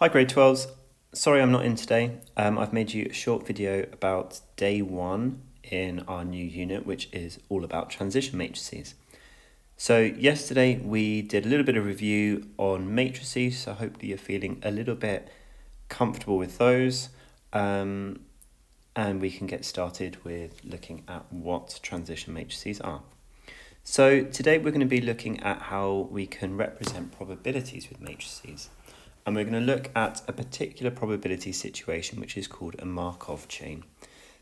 Hi grade 12s, sorry I'm not in today. I've made you a short video about day 1 in our new unit, which is all about transition matrices. So yesterday we did a little bit of review on matrices, so hopefully you're feeling a little bit comfortable with those, and we can get started with looking at what transition matrices are. So today we're going to be looking at how we can represent probabilities with matrices. And we're going to look at a particular probability situation which is called a Markov chain.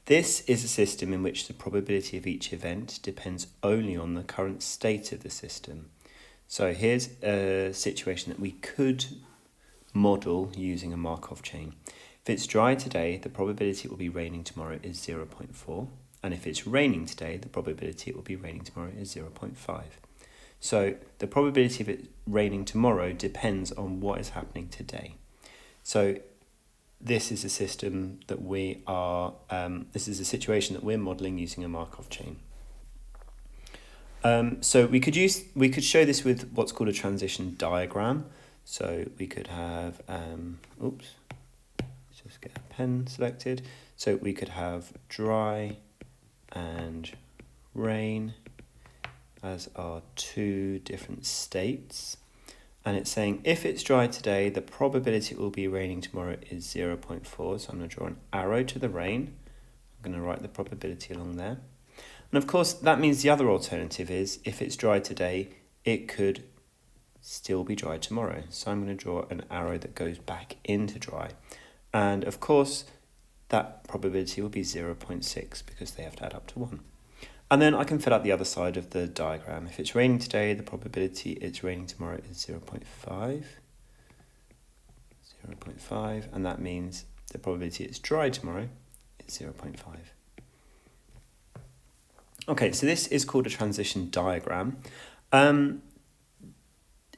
This is a system in which the probability of each event depends only on the current state of the system. So here's a situation that we could model using a Markov chain. If it's dry today, the probability it will be raining tomorrow is 0.4. And if it's raining today, the probability it will be raining tomorrow is 0.5. So the probability of it raining tomorrow depends on what is happening today. So this is a system that this is a situation that we're modeling using a Markov chain. So we could show this with what's called a transition diagram. So we could have, let's just get a pen selected. So we could have dry and rain as our two different states, and it's saying if it's dry today, the probability it will be raining tomorrow is 0.4. So I'm going to draw an arrow to the rain. I'm going to write the probability along there, and of course that means the other alternative is if it's dry today, it could still be dry tomorrow. So I'm going to draw an arrow that goes back into dry, and of course that probability will be 0.6 because they have to add up to 1. And then I can fill out the other side of the diagram. If it's raining today, the probability it's raining tomorrow is 0.5. 0.5, and that means the probability it's dry tomorrow is 0.5. Okay, so this is called a transition diagram.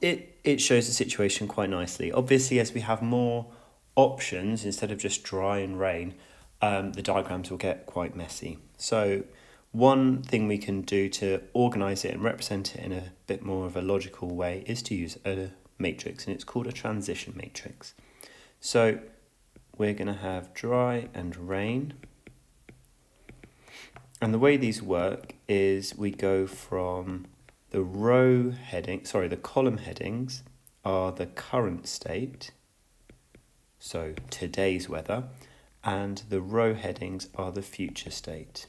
It shows the situation quite nicely. Obviously, as we have more options, instead of just dry and rain, the diagrams will get quite messy. So one thing we can do to organise it and represent it in a bit more of a logical way is to use a matrix, and it's called a transition matrix. So we're going to have dry and rain. And the way these work is we go from the the column headings are the current state, so today's weather, and the row headings are the future state.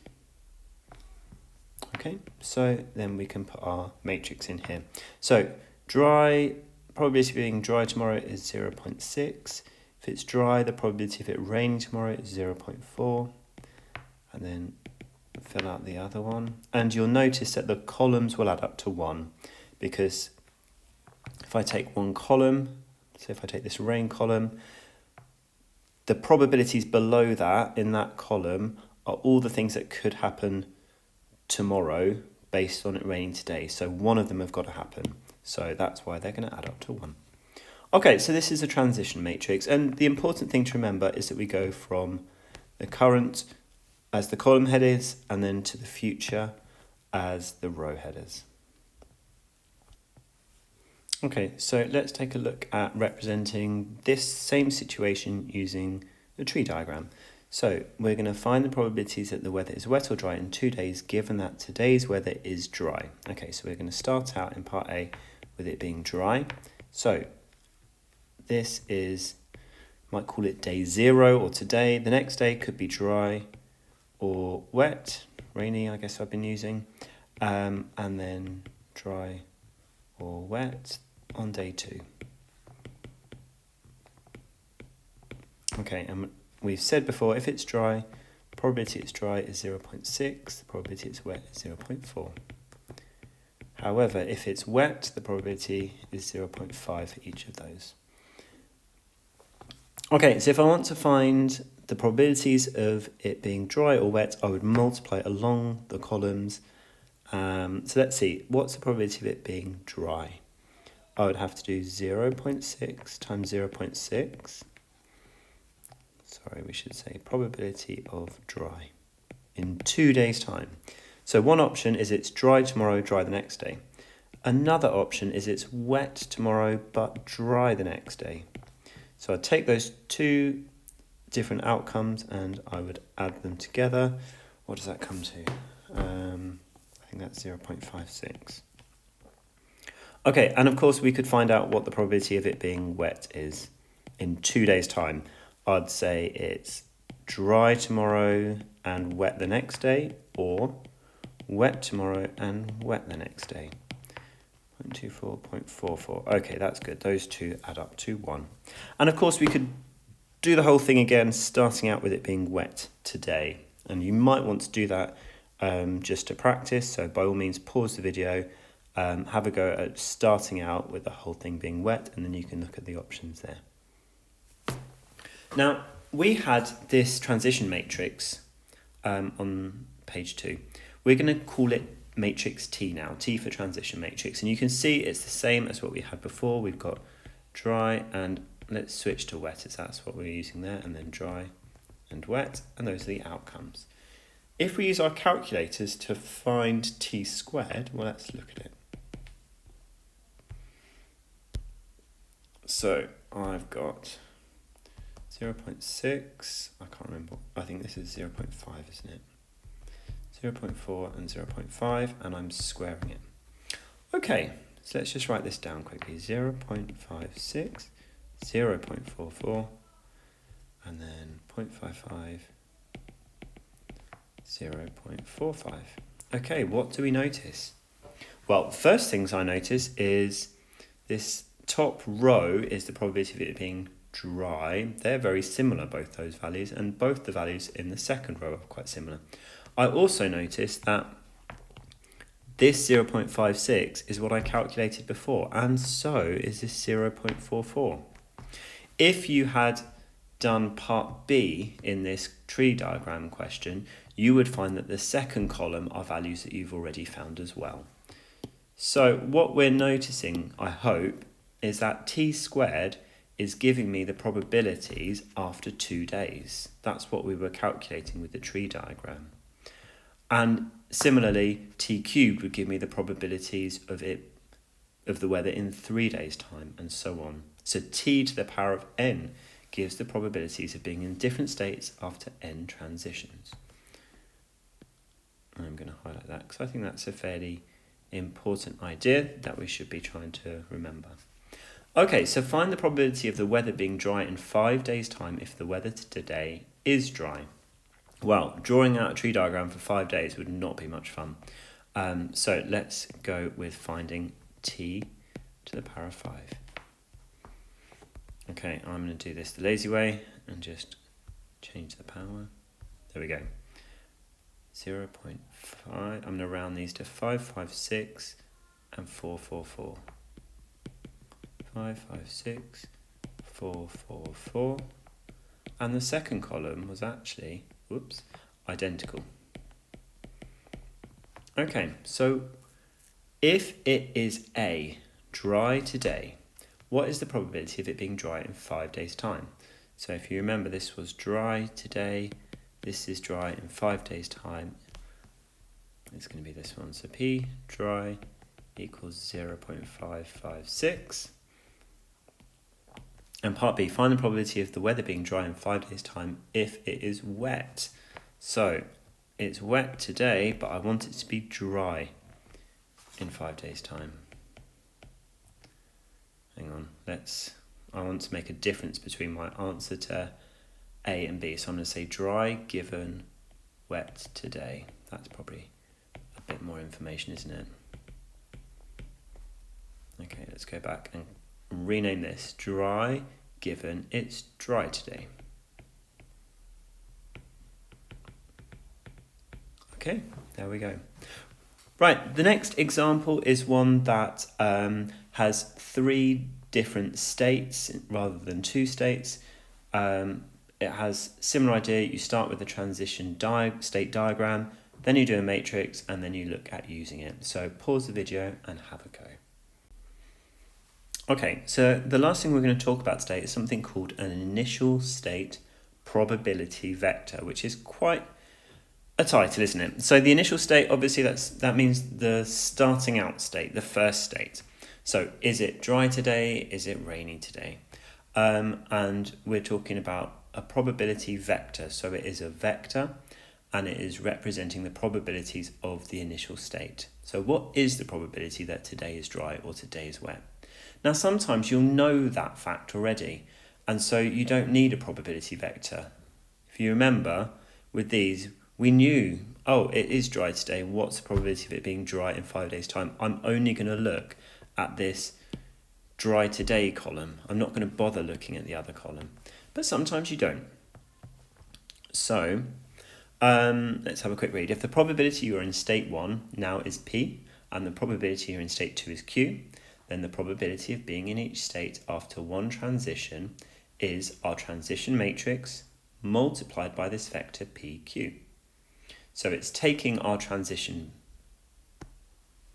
Okay, so then we can put our matrix in here. So probability of being dry tomorrow is 0.6. If it's dry, the probability of it raining tomorrow is 0.4. And then fill out the other one. And you'll notice that the columns will add up to 1, because if I take one column, so if I take this rain column, the probabilities below that in that column are all the things that could happen tomorrow based on it raining today. So one of them have got to happen. So that's why they're going to add up to 1. Okay, so this is a transition matrix. And the important thing to remember is that we go from the current as the column headers and then to the future as the row headers. Okay, so let's take a look at representing this same situation using a tree diagram. So we're going to find the probabilities that the weather is wet or dry in 2 days, given that today's weather is dry. Okay, so we're going to start out in part A with it being dry. So this is, might call it day 0 or today. The next day could be dry or wet, rainy I guess I've been using, and then dry or wet on day 2. Okay, and we've said before, if it's dry, the probability it's dry is 0.6, the probability it's wet is 0.4. However, if it's wet, the probability is 0.5 for each of those. Okay, so if I want to find the probabilities of it being dry or wet, I would multiply along the columns. So let's see, what's the probability of it being dry? I would have to do 0.6 times 0.6. Sorry, we should say probability of dry in 2 days' time. So one option is it's dry tomorrow, dry the next day. Another option is it's wet tomorrow, but dry the next day. So I'd take those two different outcomes and I would add them together. What does that come to? I think that's 0.56. Okay, and of course we could find out what the probability of it being wet is in 2 days' time. I'd say it's dry tomorrow and wet the next day, or wet tomorrow and wet the next day. 0.24, 0.44. Okay, that's good. Those two add up to 1. And of course we could do the whole thing again, starting out with it being wet today. And you might want to do that just to practice. So by all means, pause the video, have a go at starting out with the whole thing being wet, and then you can look at the options there. Now, we had this transition matrix on page 2. We're going to call it matrix T now, T for transition matrix. And you can see it's the same as what we had before. We've got dry and let's switch to wet as that's what we're using there, and then dry and wet, and those are the outcomes. If we use our calculators to find T squared, well, let's look at it. So I've got 0.6, I can't remember, I think this is 0.5, isn't it? 0.4 and 0.5, and I'm squaring it. Okay, so let's just write this down quickly. 0.56, 0.44, and then 0.55, 0.45. Okay, what do we notice? Well, first things I notice is this top row is the probability of it being dry. They're very similar, both those values, and both the values in the second row are quite similar. I also noticed that this 0.56 is what I calculated before, and so is this 0.44. If you had done part B in this tree diagram question, you would find that the second column are values that you've already found as well. So what we're noticing, I hope, is that T squared is giving me the probabilities after 2 days. That's what we were calculating with the tree diagram. And similarly, T cubed would give me the probabilities of the weather in 3 days' time, and so on. So T to the power of n gives the probabilities of being in different states after n transitions. I'm going to highlight that because I think that's a fairly important idea that we should be trying to remember. Okay, so find the probability of the weather being dry in 5 days' time if the weather today is dry. Well, drawing out a tree diagram for 5 days would not be much fun. So let's go with finding T to the power of 5. Okay, I'm going to do this the lazy way and just change the power. There we go. 0.5. I'm going to round these to 556 and 444. 556, 444. And the second column was actually, identical. Okay, so if it is A, dry today, what is the probability of it being dry in 5 days' time? So if you remember, this was dry today, this is dry in 5 days' time. It's going to be this one. So P dry equals 0.556. And part B, find the probability of the weather being dry in 5 days' time if it is wet. So it's wet today, but I want it to be dry in 5 days' time. Hang on, I want to make a difference between my answer to A and B. So I'm going to say dry given wet today. That's probably a bit more information, isn't it? Okay, let's go back and rename this dry given it's dry today. Okay, there we go. Right, the next example is one that has 3 different states rather than 2 states. It has similar idea. You start with the transition state diagram, then you do a matrix, and then you look at using it. So pause the video and have a go. Okay, so the last thing we're going to talk about today is something called an initial state probability vector, which is quite a title, isn't it? So the initial state, obviously that means the starting out state, the first state. So is it dry today? Is it rainy today? and we're talking about a probability vector. So it is a vector and it is representing the probabilities of the initial state. So what is the probability that today is dry or today is wet? Now sometimes you'll know that fact already, and so you don't need a probability vector. If you remember, with these, we knew, oh, it is dry today. What's the probability of it being dry in 5 days' time? I'm only going to look at this dry today column. I'm not going to bother looking at the other column. But sometimes you don't. So let's have a quick read. If the probability you're in state 1 now is P, and the probability you're in state 2 is Q, then the probability of being in each state after one transition is our transition matrix multiplied by this vector PQ. So it's taking our transition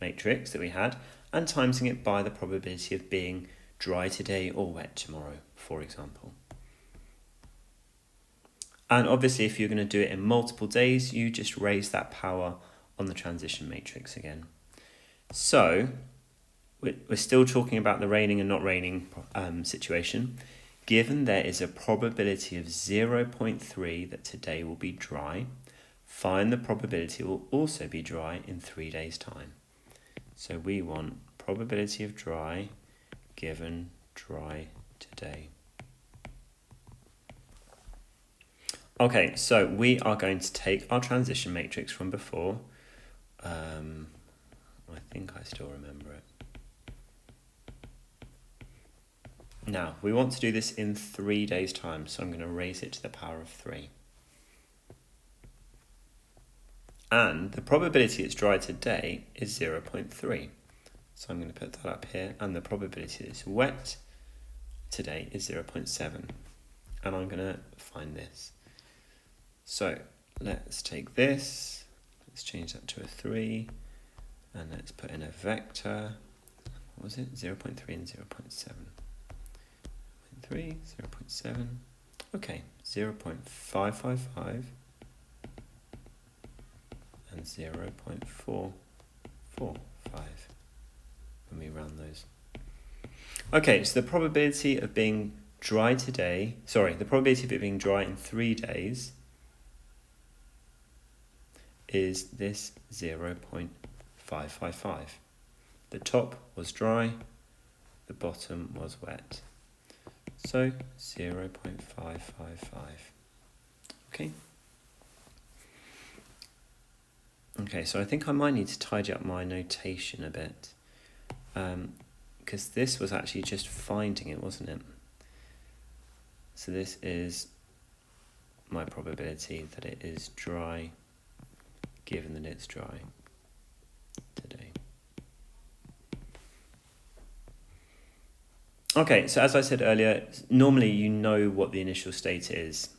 matrix that we had and timesing it by the probability of being dry today or wet tomorrow, for example. And obviously, if you're going to do it in multiple days, you just raise that power on the transition matrix again. So we're still talking about the raining and not raining situation. Given there is a probability of 0.3 that today will be dry, find the probability it will also be dry in 3 days' time. So we want probability of dry given dry today. Okay, so we are going to take our transition matrix from before. I think I still remember it. Now, we want to do this in 3 days' time, so I'm going to raise it to the power of 3. And the probability it's dry today is 0.3. So I'm going to put that up here, and the probability it's wet today is 0.7. And I'm going to find this. So let's take this, let's change that to a 3, and let's put in a vector. What was it? 0.3 and 0.7. 3, 0.7, okay, 0.555 and 0.445 when we round those. Okay, so the probability of being dry today, the probability of it being dry in 3 days is this 0.555. The top was dry, the bottom was wet. So 0.555. Okay. Okay, so I think I might need to tidy up my notation a bit, because this was actually just finding it, wasn't it? So this is my probability that it is dry, given that it's dry today. Okay, so as I said earlier, normally you know what the initial state is.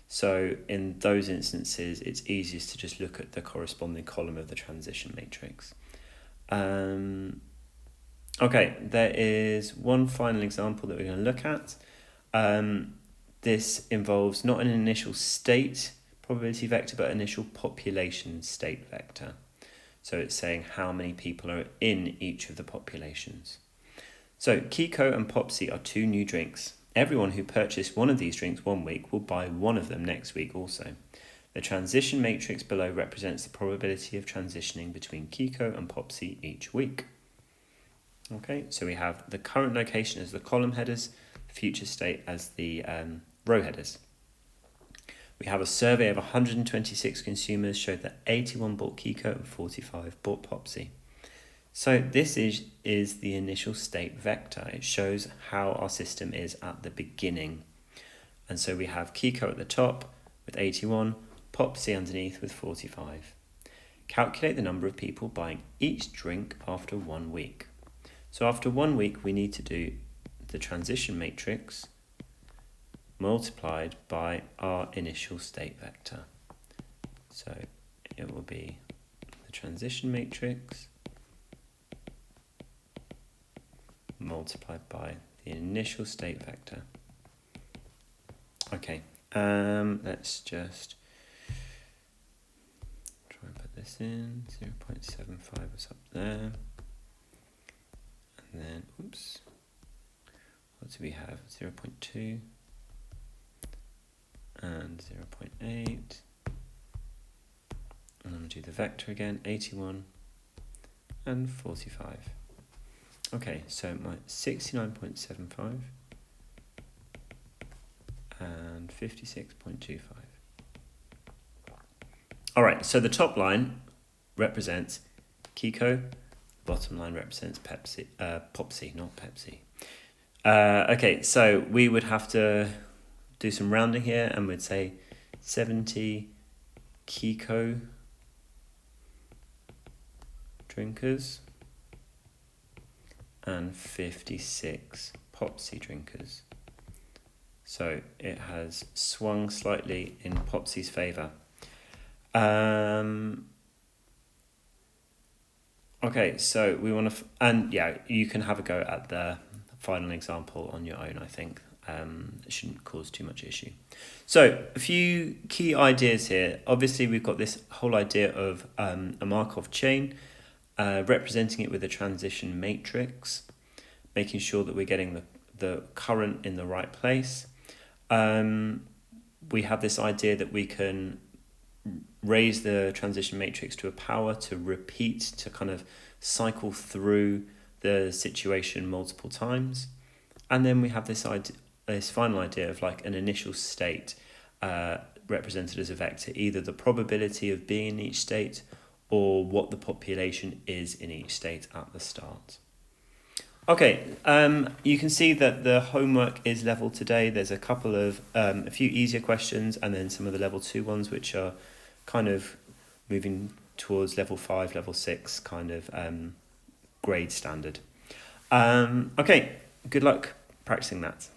So in those instances, it's easiest to just look at the corresponding column of the transition matrix. Okay, there is one final example that we're going to look at. This involves not an initial state probability vector, but initial population state vector. So it's saying how many people are in each of the populations. So Kiko and Popsy are 2 new drinks. Everyone who purchased one of these drinks one week will buy one of them next week also. The transition matrix below represents the probability of transitioning between Kiko and Popsy each week. Okay, so we have the current location as the column headers, future state as the row headers. We have a survey of 126 consumers showed that 81 bought Kiko and 45 bought Popsy. So this is the initial state vector. It shows how our system is at the beginning. And so we have Kiko at the top with 81, Popsy underneath with 45. Calculate the number of people buying each drink after 1 week. So after 1 week, we need to do the transition matrix multiplied by our initial state vector. So it will be the transition matrix multiplied by the initial state vector. Okay, let's just try and put this in. 0.75 was up there. And then, oops, what do we have? 0.2 and 0.8. And I'm going to do the vector again, 81 and 45. Okay, so my 69.75 and 56.25. All right, so the top line represents Kiko, bottom line represents Pepsi, Popsy, not Pepsi. Okay, so we would have to do some rounding here and we'd say 70 Kiko drinkers and 56 Popsy drinkers. So it has swung slightly in Popsy's favour. Okay, so we want to, and yeah, you can have a go at the final example on your own, I think. It shouldn't cause too much issue. So a few key ideas here. Obviously, we've got this whole idea of a Markov chain, representing it with a transition matrix, making sure that we're getting the current in the right place. We have this idea that we can raise the transition matrix to a power to repeat, to kind of cycle through the situation multiple times. And then we have this idea, this final idea of like an initial state represented as a vector, either the probability of being in each state or what the population is in each state at the start. Okay, you can see that the homework is level today. There's a couple of, a few easier questions and then some of the level 2 ones which are kind of moving towards level 5, level 6 kind of grade standard. Okay, good luck practicing that.